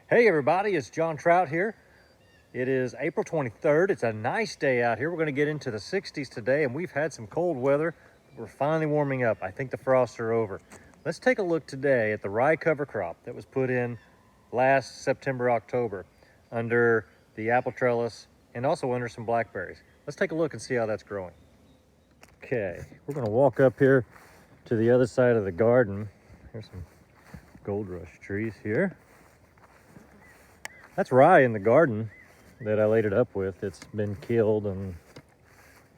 Hey everybody, it's John Trout here. It is April 23rd. It's a nice day out here. We're going to get into the 60s today, and we've had some cold weather. We're finally warming up. I think the frosts are over. Let's take a look today at the rye cover crop that was put in last September, October under the apple trellis and also under some blackberries. Let's take a look and see how that's growing. Okay, we're going to walk up here to the other side of the garden. Here's some gold rush trees here. That's rye in the garden that I laid it up with. It's been killed and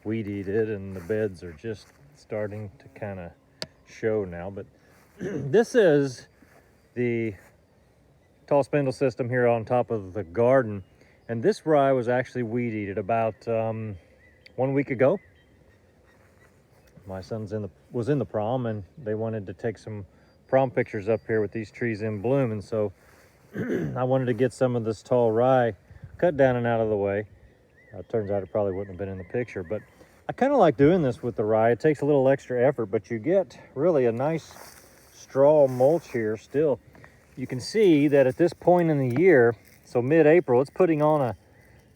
weed-eated, and the beds are just starting to kind of show now. But this is the tall spindle system here on top of the garden, and this rye was actually weed-eated about 1 week ago. My son's was in the prom, and they wanted to take some prom pictures up here with these trees in bloom, and so I wanted to get some of this tall rye cut down and out of the way. Turns out it probably wouldn't have been in the picture, but I kind of like doing this with the rye. It takes a little extra effort, but you get really a nice straw mulch here still. You can see that at this point in the year, so mid-April, it's putting on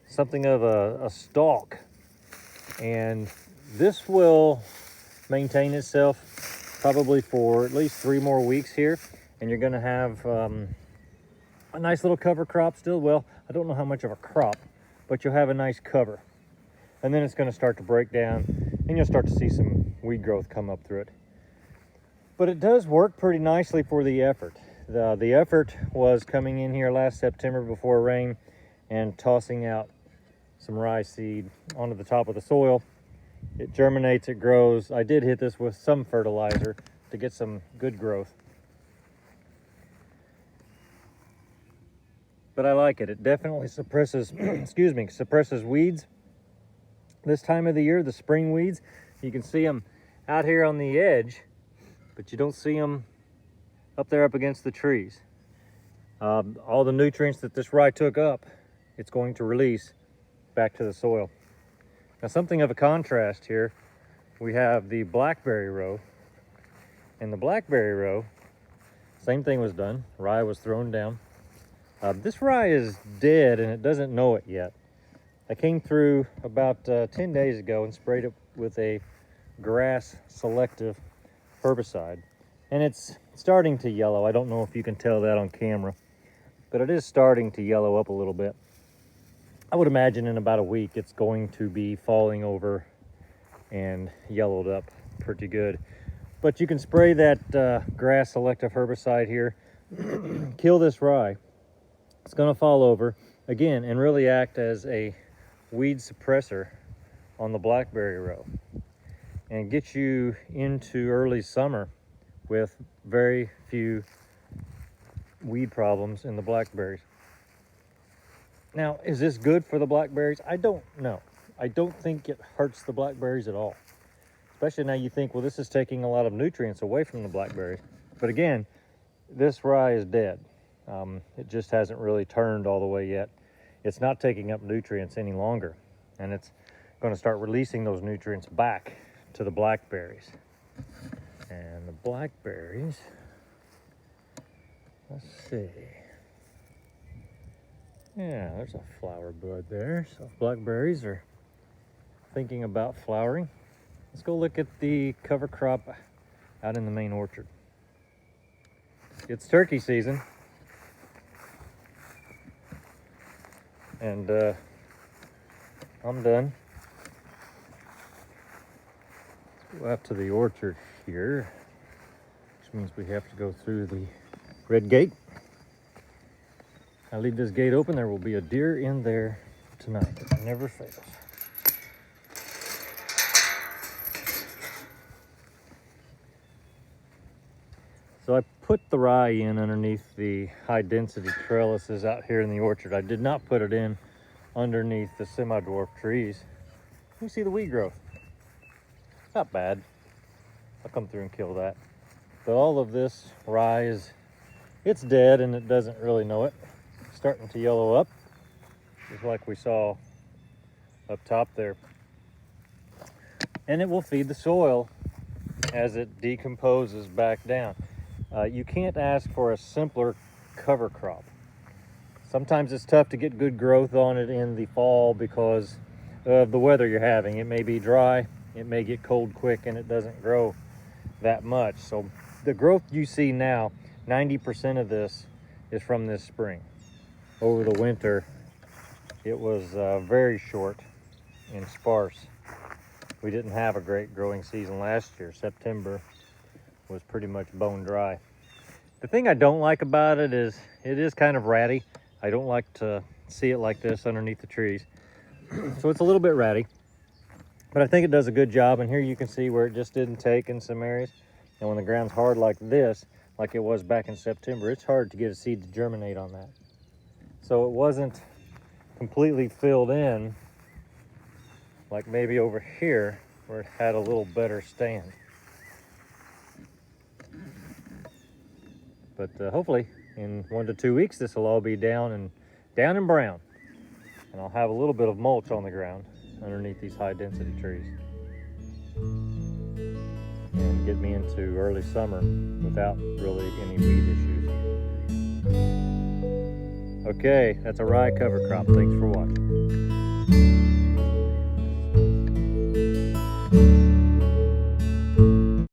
something of a stalk, and this will maintain itself probably for at least 3 more weeks here, and you're going to have a nice little cover crop still. Well, I don't know how much of a crop, but you'll have a nice cover. And then it's going to start to break down, and you'll start to see some weed growth come up through it. But it does work pretty nicely for the effort. The effort was coming in here last September before rain and tossing out some rye seed onto the top of the soil. It germinates, it grows. I did hit this with some fertilizer to get some good growth. But I like it. It definitely suppresses, suppresses weeds. This time of the year, the spring weeds, you can see them out here on the edge, but you don't see them up there up against the trees. All the nutrients that this rye took up, it's going to release back to the soil. Now, something of a contrast here, we have the blackberry row. In the blackberry row, same thing was done. Rye was thrown down. This rye is dead and it doesn't know it yet. I came through about 10 days ago and sprayed it with a grass selective herbicide, and it's starting to yellow. I don't know if you can tell that on camera, but it is starting to yellow up a little bit. I would imagine in about a week it's going to be falling over and yellowed up pretty good. But you can spray that grass selective herbicide here, kill this rye. It's going to fall over again and really act as a weed suppressor on the blackberry row and get you into early summer with very few weed problems in the blackberries. Now, is this good for the blackberries? I don't know. I don't think it hurts the blackberries at all. Especially now you think, well, this is taking a lot of nutrients away from the blackberries. But again, this rye is dead. It just hasn't really turned all the way yet. It's not taking up nutrients any longer, and it's going to start releasing those nutrients back to the blackberries. And the blackberries, let's see. Yeah, there's a flower bud there. So blackberries are thinking about flowering. Let's go look at the cover crop out in the main orchard. It's turkey season. And I'm done. Let's go out to the orchard here, which means we have to go through the red gate. I leave this gate open, there will be a deer in there tonight. It never fails. So I put the rye in underneath the high density trellises out here in the orchard. I did not put it in underneath the semi-dwarf trees. You see the weed growth. It's not bad. I'll come through and kill that. But all of this rye it's dead and it doesn't really know it. It's starting to yellow up, just like we saw up top there. And it will feed the soil as it decomposes back down. You can't ask for a simpler cover crop. Sometimes it's tough to get good growth on it in the fall because of the weather you're having. It may be dry, it may get cold quick, and it doesn't grow that much. So the growth you see now, 90% of this is from this spring. Over the winter, it was very short and sparse. We didn't have a great growing season last year. September was pretty much bone dry. The thing I don't like about it is kind of ratty. I don't like to see it like this underneath the trees. So it's a little bit ratty, but I think it does a good job. And here you can see where it just didn't take in some areas. And when the ground's hard like this, like it was back in September, it's hard to get a seed to germinate on that. So it wasn't completely filled in like maybe over here where it had a little better stand. But hopefully in 1 to 2 weeks, this will all be down and brown. And I'll have a little bit of mulch on the ground underneath these high density trees. And get me into early summer without really any weed issues. Okay, that's a rye cover crop. Thanks for watching.